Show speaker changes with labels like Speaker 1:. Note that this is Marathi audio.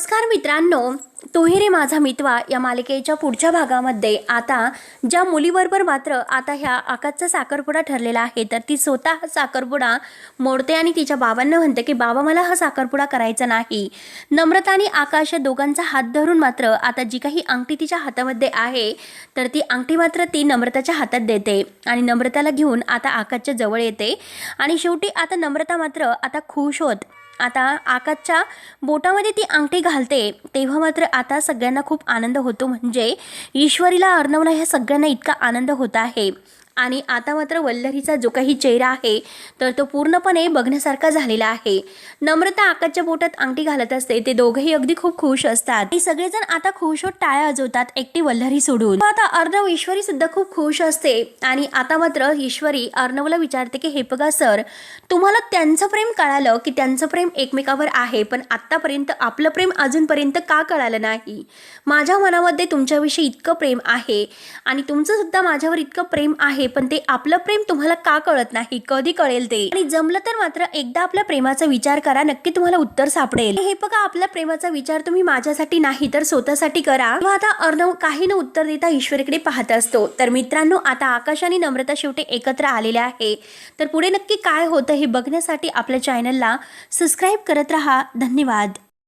Speaker 1: नमस्कार मित्रांनो, तू ही रे माझा मितवा या मालिकेच्या पुढच्या भागामध्ये आता ज्या मुलीबरोबर मात्र आता ह्या आकाशचा साखरपुडा ठरलेला आहे, तर ती स्वतः हा साखरपुडा मोडते आणि तिच्या बाबांना म्हणते की बाबा मला हा साखरपुडा करायचा नाही. नम्रता आणि आकाश या दोघांचा हात धरून मात्र आता जी काही अंगठी तिच्या हातामध्ये आहे, तर ती अंगठी मात्र ती नम्रताच्या हातात देते आणि नम्रताला घेऊन आता आकाशच्या जवळ येते. आणि शेवटी आता नम्रता मात्र आता खुश होत आता आकाशच्या बोटामध्ये ती अंगठी घालते. तेव्हा मात्र आता सगळ्यांना खूप आनंद होतो, म्हणजे ईश्वरीला, अर्णवला ह्या सगळ्यांना इतका आनंद होत आहे. आणि आता मात्र वल्लरीचा जो काही चेहरा आहे तर तो पूर्णपणे बघण्यासारखा झालेला आहे. नम्रता आकाशच्या बोटात अंगठी घालत असते, ते दोघेही अगदी खूप खुश असतात आणि सगळेजण आता खुश होत टाळ्या वाजवतात, एकटी वल्लरी सोडून. आता अर्णव, ईश्वरी सुद्धा खूप खुश असते आणि आता मात्र ईश्वरी अर्णवला विचारते की हे बघा सर, तुम्हाला त्यांचं प्रेम कळालं की त्यांचं प्रेम एकमेकावर आहे, पण आत्तापर्यंत आपलं प्रेम अजूनपर्यंत का कळालं नाही? माझ्या मनामध्ये तुमच्याविषयी इतकं प्रेम आहे आणि तुमचं सुद्धा माझ्यावर इतकं प्रेम आहे, पण ते आपलं प्रेम तुम्हाला का कळत नाही? कधी कळेल ते? आणि जमलं तर मात्र एकदा आपल्या प्रेमाचा विचार करा, नक्की तुम्हाला उत्तर सापडेल. हे बघा, आपल्या प्रेमाचा विचार तुम्ही माझ्यासाठी नाही तर स्वतःसाठी करा. आता अर्णव काही न उत्तर देता ईश्वरीकडे पाहत असतो. तर मित्रांनो, आता आकाश आणि नम्रता शेवटी एकत्र आलेले आहे, तर पुढे नक्की काय होतं हे बघण्यासाठी आपल्या चॅनलला सबस्क्राईब करत राहा. धन्यवाद.